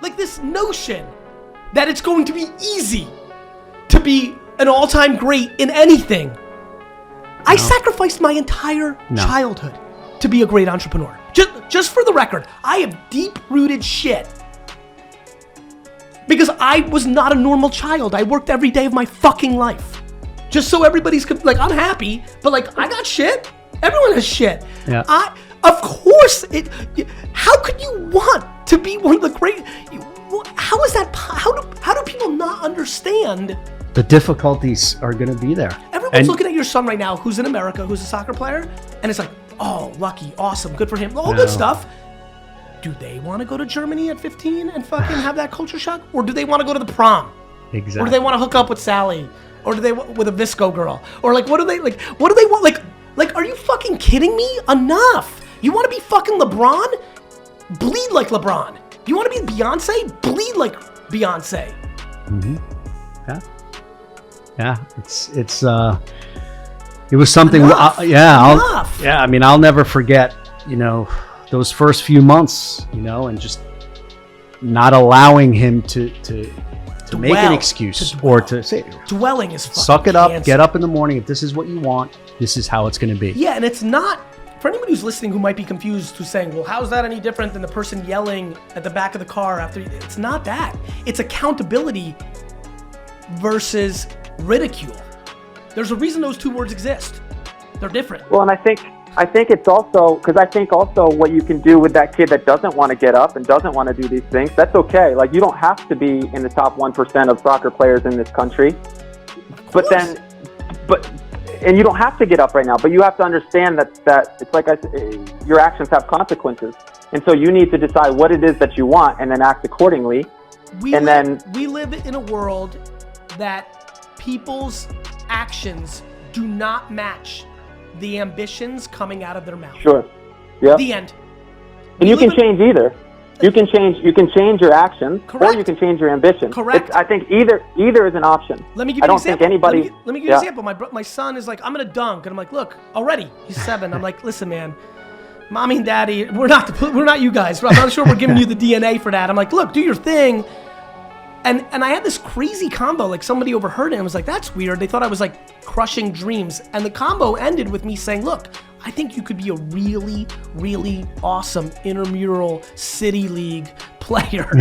Like this notion that it's going to be easy to be an all-time great in anything. No. I sacrificed my entire childhood to be a great entrepreneur. Just for the record, I have deep-rooted shit. Because I was not a normal child. I worked every day of my fucking life. Just so everybody's, like, I'm happy, but like, I got shit. Everyone has shit. Yeah. Of course, how could you want to be one of the great, how is that, how do people not understand? The difficulties are gonna be there. Everyone's looking at your son right now, who's in America, who's a soccer player, and it's like, oh, lucky, awesome, good for him, all good stuff. Do they want to go to Germany at 15 and fucking have that culture shock? Or do they want to go to the prom? Exactly. Or do they want to hook up with Sally? Or do they with a Visco girl? Or like, what do they want? Like, are you fucking kidding me? Enough. You want to be fucking LeBron? Bleed like LeBron. You want to be Beyonce? Bleed like Beyonce. Mm-hmm. Yeah. It was something. Enough. I mean, I'll never forget, those first few months, and just not allowing him to make an excuse or to say, dwelling is fucking suck it up, cancer. get up in the morning. If this is what you want, this is how it's going to be. Yeah, and it's not, for anyone who's listening who might be confused, who's saying, well, how's that any different than the person yelling at the back of the car after? It's not that. It's accountability versus ridicule. There's a reason those two words exist. They're different. Well, and I think it's also, because I think also what you can do with that kid that doesn't want to get up and doesn't want to do these things, that's okay. Like, you don't have to be in the top 1% of soccer players in this country. And you don't have to get up right now, but you have to understand that it's like your actions have consequences. And so you need to decide what it is that you want and then act accordingly. We live in a world that people's actions do not match the ambitions coming out of their mouth. Sure. Yeah. The end. And you can change either. You can change your actions, Correct. or you can change your ambition. Correct. I think either is an option. Let me give you an example. Think anybody. Let me give you an example. My son is like, I'm gonna dunk, and I'm like, look, already he's 7. I'm like, listen, man, mommy and daddy, we're not you guys. I'm not sure we're giving you the DNA for that. I'm like, look, do your thing. And I had this crazy combo, like somebody overheard it and was like, that's weird. They thought I was like crushing dreams. And the combo ended with me saying, look, I think you could be a really, really awesome intramural city league player,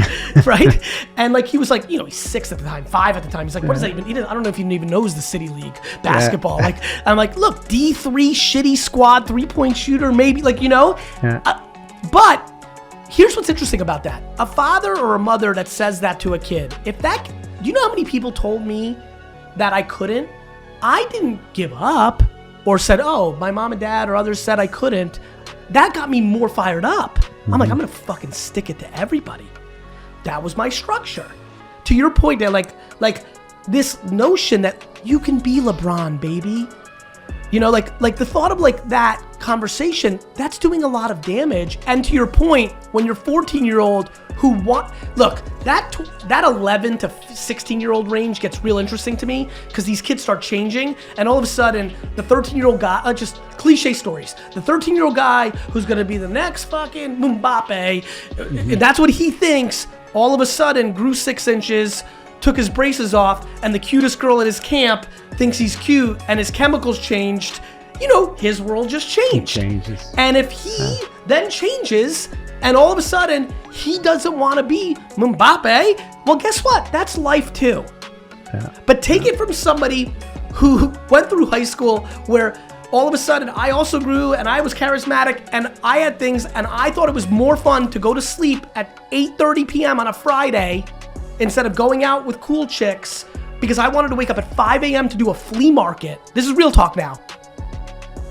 right? And like, he was like, he's 6 at the time, 5 at the time. He's like, what does that even, I don't know if he even knows the city league basketball. Yeah. Like, I'm like, look, D3 shitty squad, 3-point shooter, maybe but here's what's interesting about that. A father or a mother that says that to a kid, do you know how many people told me that I couldn't? I didn't give up or said, oh, my mom and dad or others said I couldn't. That got me more fired up. I'm like, I'm gonna fucking stick it to everybody. That was my structure. To your point there, like this notion that you can be LeBron, baby. Like the thought of like that conversation, that's doing a lot of damage. And to your point, when you're 14-year-old that 11 to 16-year-old range gets real interesting to me because these kids start changing, and all of a sudden the 13-year-old guy, just cliche stories, the 13-year-old guy who's gonna be the next fucking Mbappe, that's what he thinks, all of a sudden grew 6 inches, took his braces off, and the cutest girl at his camp thinks he's cute, and his chemicals changed. His world just changed. It changes. And if he then changes, and all of a sudden he doesn't want to be Mbappe, well, guess what? That's life too. Yeah. But take it from somebody who went through high school where all of a sudden I also grew and I was charismatic and I had things, and I thought it was more fun to go to sleep at 8:30 p.m. on a Friday instead of going out with cool chicks because I wanted to wake up at 5 a.m. to do a flea market. This is real talk now.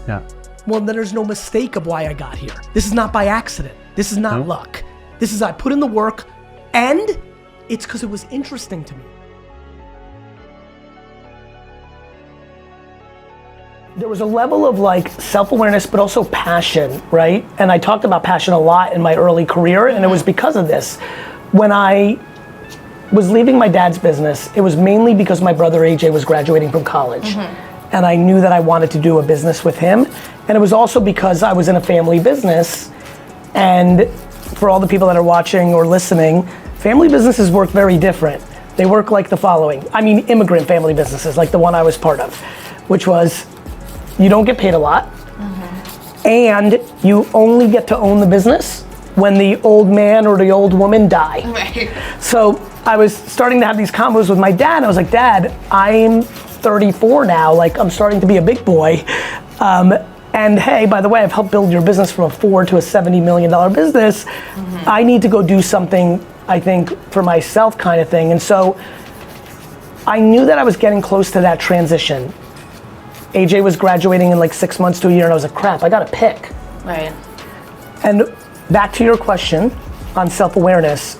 Yeah. Well, then there's no mistake of why I got here. This is not by accident. This is not luck. This is I put in the work, and it's because it was interesting to me. There was a level of like self-awareness, but also passion, right? And I talked about passion a lot in my early career, and it was because of this. When I was leaving my dad's business, it was mainly because my brother AJ was graduating from college. And I knew that I wanted to do a business with him. And it was also because I was in a family business. And for all the people that are watching or listening, Family businesses work very different. They work like the following. I mean, immigrant family businesses, like the one I was part of, which was you don't get paid a lot, and you only get to own the business when the old man or the old woman die. Right. So I was starting to have these combos with my dad. I was like, Dad, I'm 34 now. Like, I'm starting to be a big boy. And hey, by the way, I've helped build your business from a $4 to a $70 million business. I need to go do something, I think, for myself kind of thing. And so I knew that I was getting close to that transition. AJ was graduating in like 6 months to a year, and I was like, crap, I gotta pick. Right. And back to your question on self-awareness,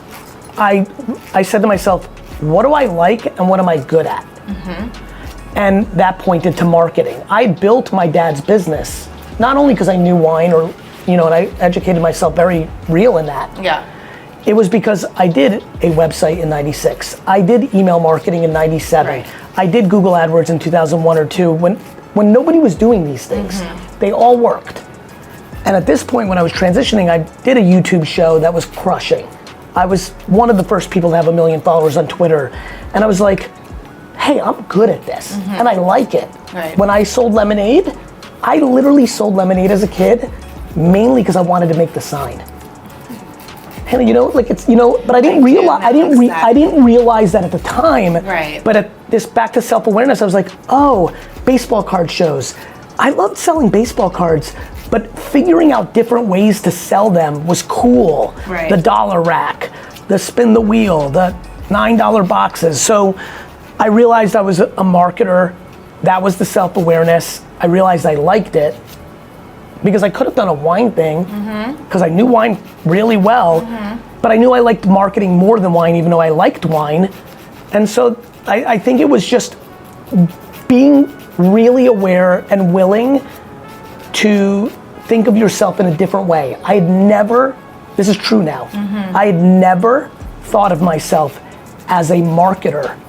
I said to myself, what do I like and what am I good at? And that pointed to marketing. I built my dad's business, not only because I knew wine or, and I educated myself very real in that. Yeah. It was because I did a website in 96. I did email marketing in 97. Right. I did Google AdWords in 2001 or two when nobody was doing these things. They all worked. And at this point when I was transitioning, I did a YouTube show that was crushing. I was one of the first people to have 1 million followers on Twitter. And I was like, hey, I'm good at this, and I like it. Right. When I sold lemonade, I literally sold lemonade as a kid, mainly because I wanted to make the sign. And but I didn't realize I didn't realize that at the time. Right. But at this back to self-awareness, I was like, oh, baseball card shows. I loved selling baseball cards, but figuring out different ways to sell them was cool. Right. The dollar rack, the spin the wheel, the $9 boxes. So I realized I was a marketer. That was the self-awareness. I realized I liked it because I could have done a wine thing because I knew wine really well, but I knew I liked marketing more than wine, even though I liked wine. And so I think it was just being really aware and willing to think of yourself in a different way. I had never, this is true now, I had never thought of myself as a marketer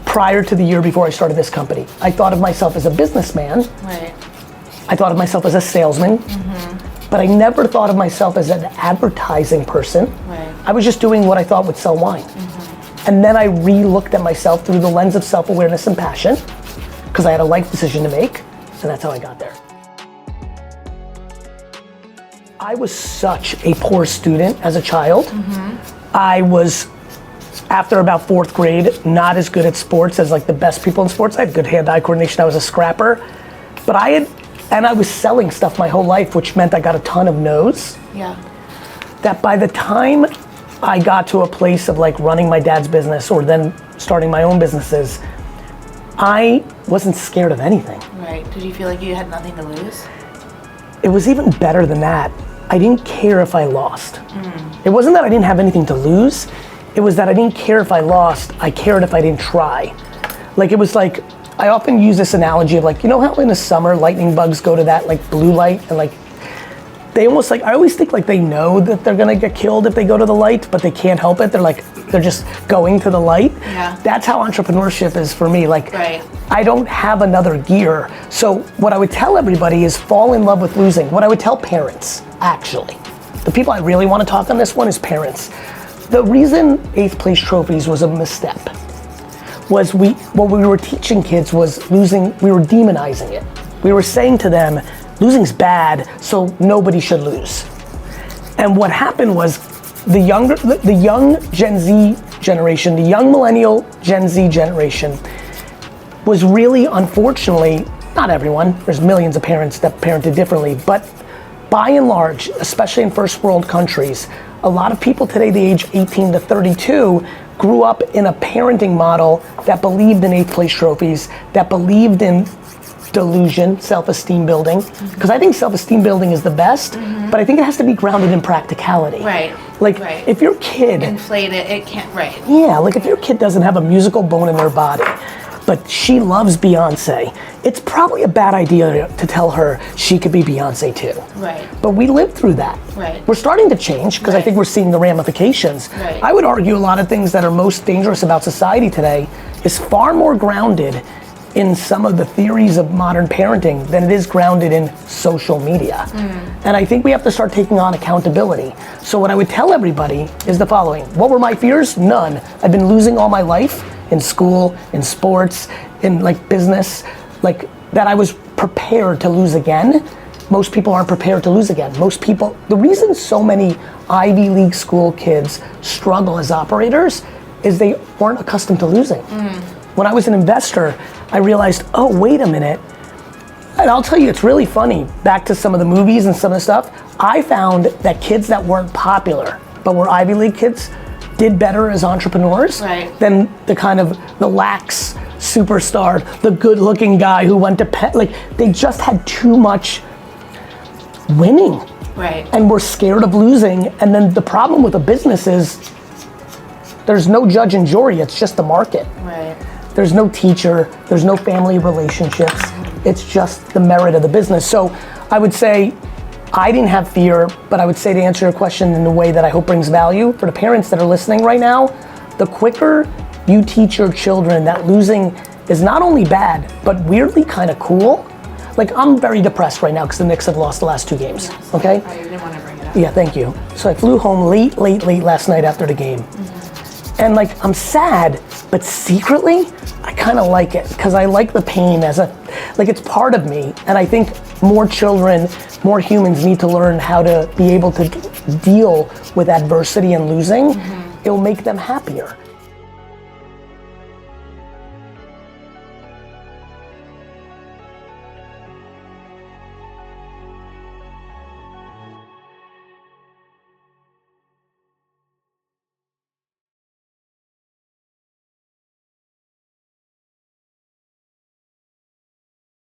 prior to the year before I started this company. I thought of myself as a businessman. Right. I thought of myself as a salesman, but I never thought of myself as an advertising person. Right. I was just doing what I thought would sell wine. And then I re-looked at myself through the lens of self-awareness and passion, because I had a life decision to make, and that's how I got there. I was such a poor student as a child. I was, after about 4th grade, not as good at sports as like the best people in sports. I had good hand-eye coordination, I was a scrapper. But I was selling stuff my whole life, which meant I got a ton of no's. Yeah. That by the time I got to a place of like running my dad's business or then starting my own businesses, I wasn't scared of anything. Right. Did you feel like you had nothing to lose? It was even better than that. I didn't care if I lost. It wasn't that I didn't have anything to lose. It was that I didn't care if I lost. I cared if I didn't try. Like, it was like, I often use this analogy of like, you know how in the summer lightning bugs go to that like blue light and like, they almost like, I always think like they know that they're gonna get killed if they go to the light, but they can't help it. They're just going to the light. Yeah. That's how entrepreneurship is for me. Like, Right. I don't have another gear. So what I would tell everybody is fall in love with losing. What I would tell parents, actually, the people I really want to talk on this one is parents. The reason 8th place trophies was a misstep was what we were teaching kids was losing, we were demonizing it. We were saying to them, losing's bad, so nobody should lose. And what happened was the young Gen Z generation, the young millennial Gen Z generation was really, unfortunately, not everyone, there's millions of parents that parented differently, but by and large, especially in first world countries, a lot of people today, the age 18 to 32, grew up in a parenting model that believed in 8th place trophies, that believed in delusion, self-esteem building, because I think self-esteem building is the best, but I think it has to be grounded in practicality. Right. Like, Right. if your kid, Inflate it, it can't, right. yeah, like if your kid doesn't have a musical bone in their body, but she loves Beyonce, it's probably a bad idea to tell her she could be Beyonce too. Right. But we lived through that. Right. We're starting to change because I think we're seeing the ramifications. Right. I would argue a lot of things that are most dangerous about society today is far more grounded in some of the theories of modern parenting than it is grounded in social media. And I think we have to start taking on accountability. So what I would tell everybody is the following. What were my fears? None. I've been losing all my life in school, in sports, in like business, like that I was prepared to lose again. Most people aren't prepared to lose again. Most people, the reason so many Ivy League school kids struggle as operators is they weren't accustomed to losing. When I was an investor, I realized, oh, wait a minute. And I'll tell you, it's really funny. Back to some of the movies and some of the stuff, I found that kids that weren't popular, but were Ivy League kids, did better as entrepreneurs than the kind of the lax superstar, the good-looking guy who went to Penn. Like, they just had too much winning. And were scared of losing. And then the problem with a business is there's no judge and jury, it's just the market. There's no teacher, there's no family relationships. It's just the merit of the business. So I would say, I didn't have fear, but I would say to answer your question in a way that I hope brings value, for the parents that are listening right now, the quicker you teach your children that losing is not only bad, but weirdly kind of cool. Like, I'm very depressed right now because the Knicks have lost the last 2 games, okay? I didn't want to bring it up. Yeah, thank you. So I flew home late last night after the game. And like, I'm sad, but secretly, I kind of like it because I like the pain as like it's part of me. And I think more children, more humans need to learn how to be able to deal with adversity and losing. It'll make them happier.